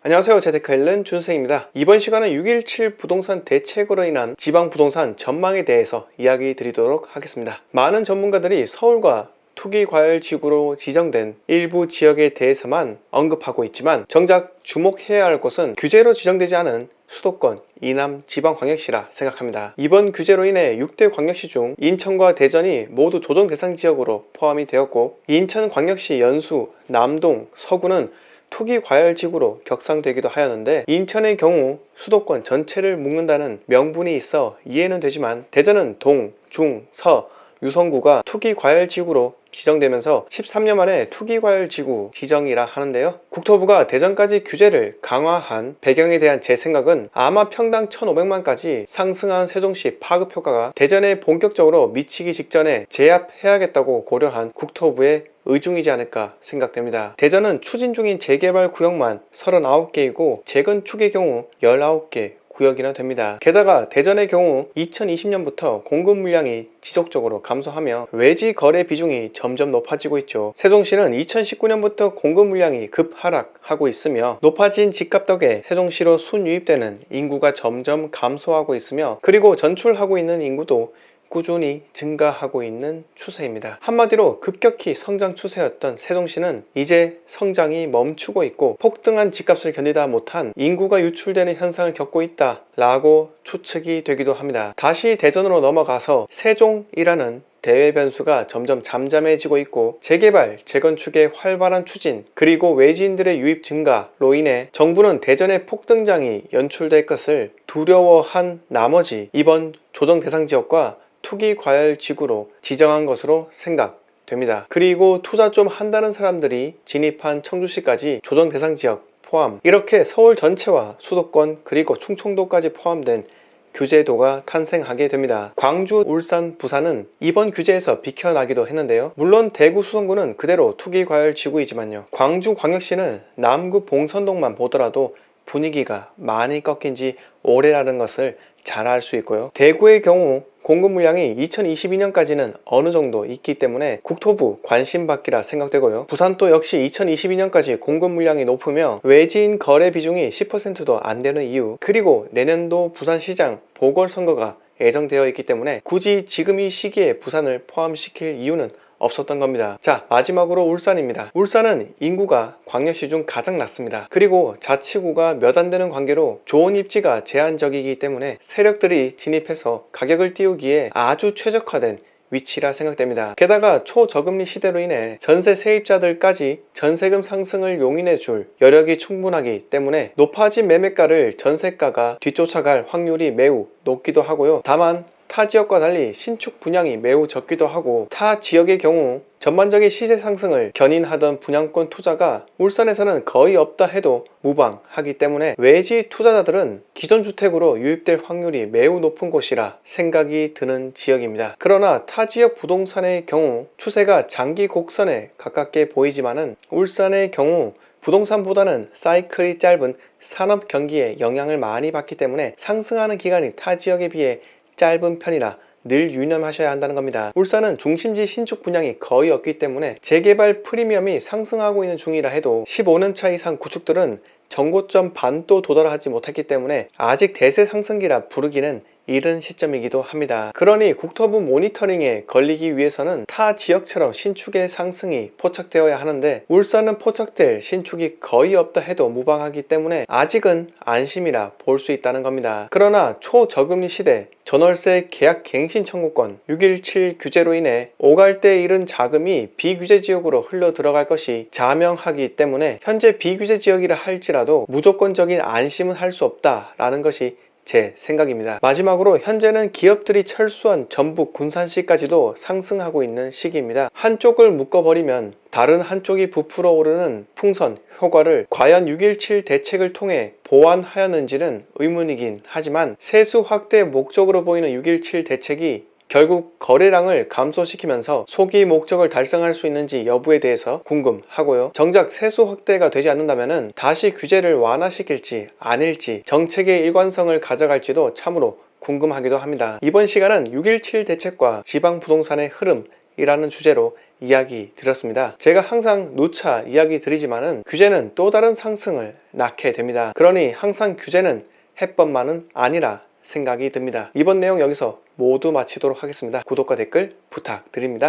안녕하세요. 재테크헬렌 준생입니다. 이번 시간은 6.17 부동산 대책으로 인한 지방 부동산 전망에 대해서 이야기 드리도록 하겠습니다. 많은 전문가들이 서울과 투기과열지구로 지정된 일부 지역에 대해서만 언급하고 있지만 정작 주목해야 할 곳은 규제로 지정되지 않은 수도권, 이남 지방광역시라 생각합니다. 이번 규제로 인해 6대 광역시 중 인천과 대전이 모두 조정 대상 지역으로 포함이 되었고, 인천광역시 연수, 남동, 서구는 투기과열지구로 격상되기도 하였는데, 인천의 경우 수도권 전체를 묶는다는 명분이 있어 이해는 되지만 대전은 동, 중, 서, 유성구가 투기과열지구로 지정되면서 13년 만에 투기과열지구 지정이라 하는데요. 국토부가 대전까지 규제를 강화한 배경에 대한 제 생각은 아마 평당 1,500만까지 상승한 세종시 파급 효과가 대전에 본격적으로 미치기 직전에 제압해야겠다고 고려한 국토부의 의중이지 않을까 생각됩니다. 대전은 추진 중인 재개발 구역만 39개이고 재건축의 경우 19개 구역이나 됩니다. 게다가 대전의 경우 2020년부터 공급 물량이 지속적으로 감소하며 외지 거래 비중이 점점 높아지고 있죠. 세종시는 2019년부터 공급 물량이 급하락하고 있으며 높아진 집값 덕에 세종시로 순유입되는 인구가 점점 감소하고 있으며, 그리고 전출하고 있는 인구도 꾸준히 증가하고 있는 추세입니다. 한마디로 급격히 성장 추세였던 세종시는 이제 성장이 멈추고 있고 폭등한 집값을 견디다 못한 인구가 유출되는 현상을 겪고 있다 라고 추측이 되기도 합니다. 다시 대전으로 넘어가서 세종이라는 대외 변수가 점점 잠잠해지고 있고, 재개발, 재건축의 활발한 추진, 그리고 외지인들의 유입 증가로 인해 정부는 대전의 폭등장이 연출될 것을 두려워한 나머지 이번 조정 대상 지역과 투기과열지구로 지정한 것으로 생각됩니다. 그리고 투자 좀 한다는 사람들이 진입한 청주시까지 조정 대상 지역 포함, 이렇게 서울 전체와 수도권 그리고 충청도까지 포함된 규제도가 탄생하게 됩니다. 광주, 울산, 부산은 이번 규제에서 비켜나기도 했는데요. 물론 대구, 수성구는 그대로 투기과열지구이지만요. 광주광역시는 남구 봉선동만 보더라도 분위기가 많이 꺾인 지 오래라는 것을 잘 알 수 있고요. 대구의 경우 공급 물량이 2022년까지는 어느 정도 있기 때문에 국토부 관심 받기라 생각되고요. 부산도 역시 2022년까지 공급 물량이 높으며 외지인 거래 비중이 10%도 안 되는 이유, 그리고 내년도 부산시장 보궐선거가 예정되어 있기 때문에 굳이 지금 이 시기에 부산을 포함시킬 이유는 없었던 겁니다. 자, 마지막으로 울산입니다. 울산은 인구가 광역시 중 가장 낮습니다. 그리고 자치구가 몇 안 되는 관계로 좋은 입지가 제한적이기 때문에 세력들이 진입해서 가격을 띄우기에 아주 최적화된 위치라 생각됩니다. 게다가 초저금리 시대로 인해 전세 세입자들까지 전세금 상승을 용인해 줄 여력이 충분하기 때문에 높아진 매매가를 전세가가 뒤쫓아갈 확률이 매우 높기도 하고요. 다만 타 지역과 달리 신축 분양이 매우 적기도 하고, 타 지역의 경우 전반적인 시세 상승을 견인하던 분양권 투자가 울산에서는 거의 없다 해도 무방하기 때문에 외지 투자자들은 기존 주택으로 유입될 확률이 매우 높은 곳이라 생각이 드는 지역입니다. 그러나 타 지역 부동산의 경우 추세가 장기 곡선에 가깝게 보이지만은 울산의 경우 부동산보다는 사이클이 짧은 산업 경기에 영향을 많이 받기 때문에 상승하는 기간이 타 지역에 비해 짧은 편이라 늘 유념하셔야 한다는 겁니다. 울산은 중심지 신축 분양이 거의 없기 때문에 재개발 프리미엄이 상승하고 있는 중이라 해도 15년차 이상 구축들은 정고점 반도 도달하지 못했기 때문에 아직 대세 상승기라 부르기는 이른 시점이기도 합니다. 그러니 국토부 모니터링에 걸리기 위해서는 타 지역처럼 신축의 상승이 포착되어야 하는데, 울산은 포착될 신축이 거의 없다 해도 무방하기 때문에 아직은 안심이라 볼 수 있다는 겁니다. 그러나 초저금리 시대, 전월세 계약 갱신 청구권, 6.17 규제로 인해 오갈 때 잃은 자금이 비규제 지역으로 흘러 들어갈 것이 자명하기 때문에 현재 비규제 지역이라 할지라도 무조건적인 안심은 할 수 없다라는 것이 제 생각입니다. 마지막으로 현재는 기업들이 철수한 전북 군산시까지도 상승하고 있는 시기입니다. 한쪽을 묶어버리면 다른 한쪽이 부풀어 오르는 풍선 효과를 과연 6.17 대책을 통해 보완하였는지는 의문이긴 하지만, 세수 확대 목적으로 보이는 6.17 대책이 결국 거래량을 감소시키면서 소기 목적을 달성할 수 있는지 여부에 대해서 궁금하고요. 정작 세수 확대가 되지 않는다면 다시 규제를 완화시킬지 아닐지 정책의 일관성을 가져갈지도 참으로 궁금하기도 합니다. 이번 시간은 6.17 대책과 지방 부동산의 흐름, 이라는 주제로 이야기 드렸습니다. 제가 항상 누차 이야기 드리지만은 규제는 또 다른 상승을 낳게 됩니다. 그러니 항상 규제는 해법만은 아니라 생각이 듭니다. 이번 내용 여기서 모두 마치도록 하겠습니다. 구독과 댓글 부탁드립니다.